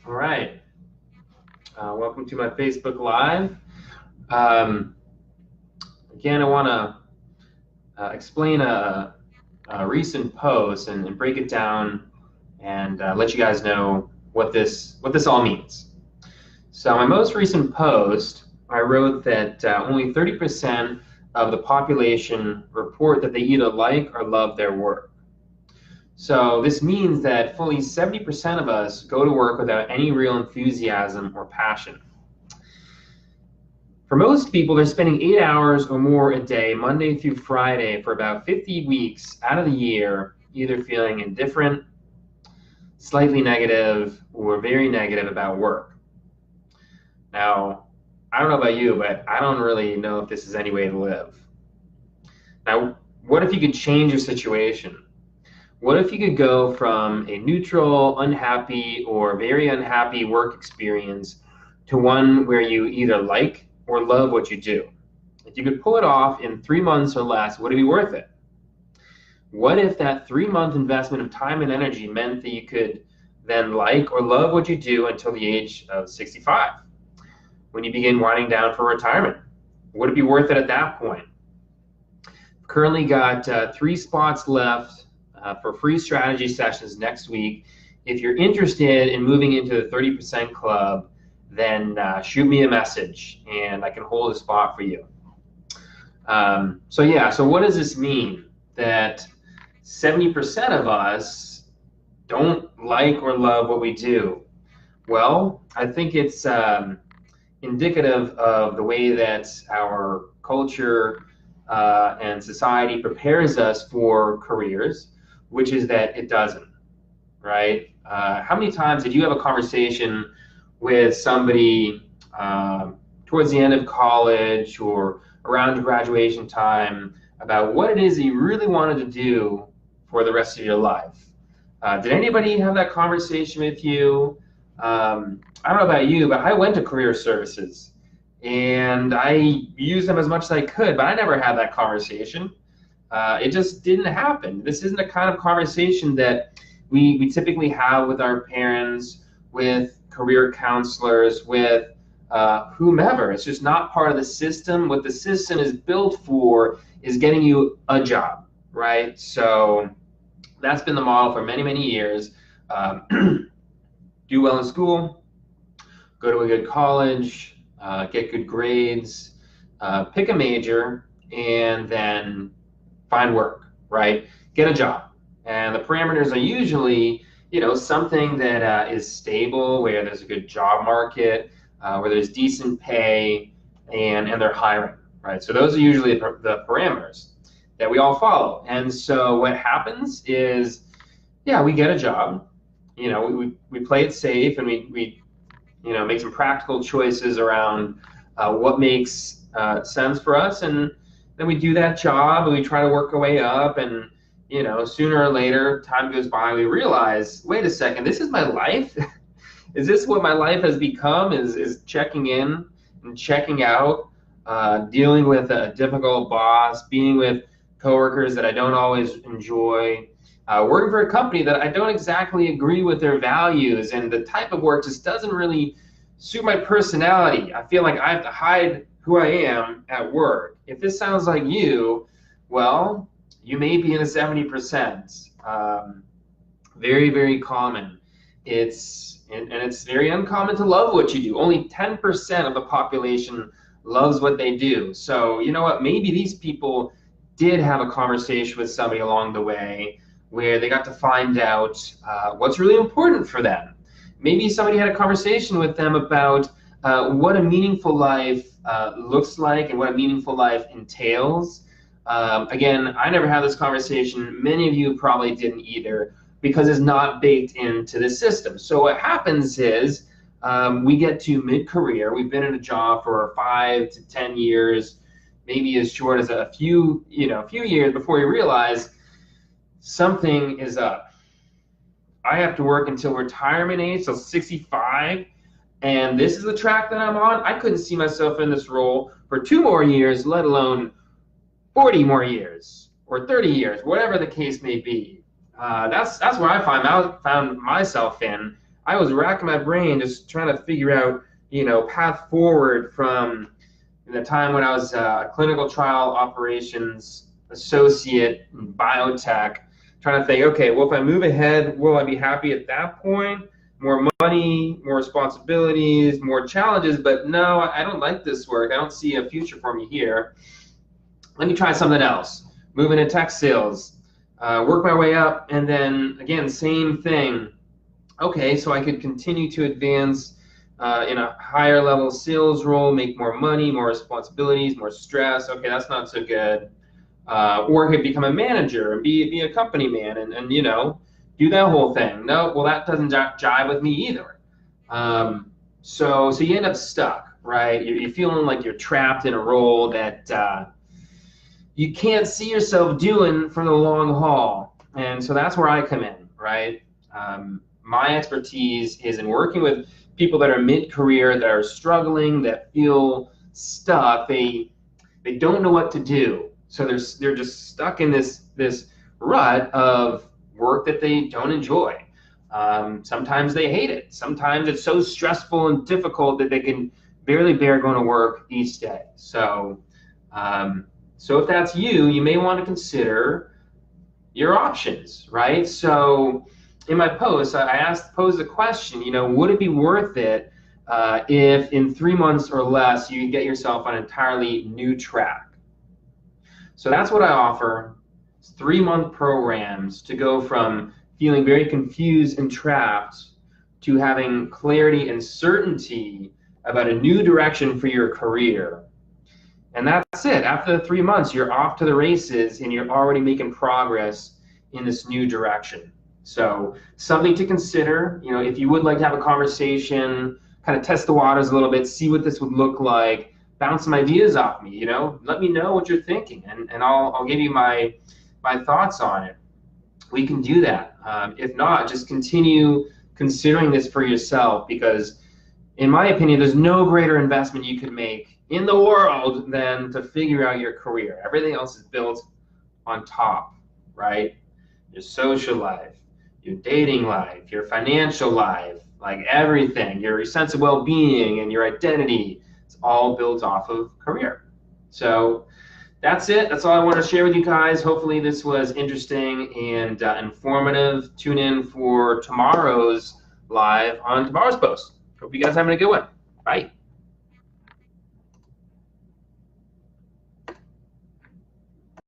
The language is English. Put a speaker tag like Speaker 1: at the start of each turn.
Speaker 1: All right. Welcome to my Facebook Live. Um, Again, I want to explain a recent post and break it down and let you guys know what this all means. So, my most recent post, I wrote that only 30% of the population report that they either like or love their work. So this means that fully 70% of us go to work without any real enthusiasm or passion. For most people, they're spending 8 hours or more a day, Monday through Friday, for about 50 weeks out of the year, either feeling indifferent, slightly negative, or very negative about work. Now, I don't know about you, but I don't really know if this is any way to live. Now, what if you could change your situation? What if you could go from a neutral, unhappy, or very unhappy work experience to one where you either like or love what you do? If you could pull it off in 3 months or less, would it be worth it? What if that 3-month investment of time and energy meant that you could then like or love what you do until the age of 65, when you begin winding down for retirement? Would it be worth it at that point? Currently got 3 spots left for free strategy sessions next week. If you're interested in moving into the 30% club, then shoot me a message and I can hold a spot for you. So what does this mean? That 70% of us don't like or love what we do. Well, I think it's indicative of the way that our culture and society prepares us for careers, which is that it doesn't, right? How many times did you have a conversation with somebody towards the end of college or around graduation time about what it is that you really wanted to do for the rest of your life? Did anybody have that conversation with you? I don't know about you, but I went to career services and I used them as much as I could, but I never had that conversation. It just didn't happen. This isn't a kind of conversation that we typically have with our parents, with career counselors, with whomever. It's just not part of the system. What the system is built for is getting you a job, right? So that's been the model for many, many years. Do well in school, go to a good college, get good grades, pick a major, and then find work, right? Get a job. And the parameters are usually, something that is stable, where there's a good job market, where there's decent pay, and they're hiring, right? So those are usually the parameters that we all follow. And so what happens is, we get a job, we play it safe, and we make some practical choices around what makes sense for us, and then we do that job and we try to work our way up, and sooner or later, time goes by, we realize, wait a second, this is my life? Is this what my life has become? Is checking in and checking out, dealing with a difficult boss, being with coworkers that I don't always enjoy, working for a company that I don't exactly agree with their values, and the type of work just doesn't really suit my personality. I feel like I have to hide who I am at work. If this sounds like you, well, you may be in the 70%. Very, very common. It's very uncommon to love what you do. Only 10% of the population loves what they do. So you know what? Maybe these people did have a conversation with somebody along the way where they got to find out what's really important for them. Maybe somebody had a conversation with them about what a meaningful life looks like and what a meaningful life entails. Again, I never had this conversation. Many of you probably didn't either, because it's not baked into the system. So what happens is we get to mid-career. We've been in a job for 5 to 10 years, maybe as short as a few years before we realize something is up. I have to work until retirement age, so 65, and this is the track that I'm on. I couldn't see myself in this role for 2 more years, let alone 40 more years or 30 years, whatever the case may be. That's where I found myself in. I was racking my brain just trying to figure out, path forward from the time when I was a clinical trial operations associate in biotech, trying to think, okay, well, if I move ahead, will I be happy at that point? More money, more responsibilities, more challenges, but no, I don't like this work. I don't see a future for me here. Let me try something else. Move into tech sales, work my way up, and then again, same thing. Okay, so I could continue to advance in a higher level sales role, make more money, more responsibilities, more stress. Okay, that's not so good. Or I could become a manager and be a company man and do that whole thing. No, well, that doesn't jive with me either. So you end up stuck, right? You're feeling like you're trapped in a role that you can't see yourself doing for the long haul. And so that's where I come in, right? My expertise is in working with people that are mid-career, that are struggling, that feel stuck. They don't know what to do. So they're just stuck in this rut of work that they don't enjoy. Sometimes they hate it. Sometimes it's so stressful and difficult that they can barely bear going to work each day. So if that's you, you may want to consider your options, right? So in my post, I posed the question, would it be worth it if in 3 months or less you get yourself on an entirely new track? So that's what I offer. It's 3-month programs to go from feeling very confused and trapped to having clarity and certainty about a new direction for your career. And that's it. After the 3 months, you're off to the races and you're already making progress in this new direction. So something to consider, if you would like to have a conversation, kind of test the waters a little bit, see what this would look like, bounce some ideas off me, let me know what you're thinking and I'll give you my thoughts on it. We can do that. If not, just continue considering this for yourself because in my opinion, there's no greater investment you could make in the world than to figure out your career. Everything else is built on top, right? Your social life, your dating life, your financial life, like everything, your sense of well-being and your identity, it's all built off of career. So that's it. That's all I want to share with you guys. Hopefully this was interesting and informative. Tune in for tomorrow's live on tomorrow's post. Hope you guys are having a good one. Bye.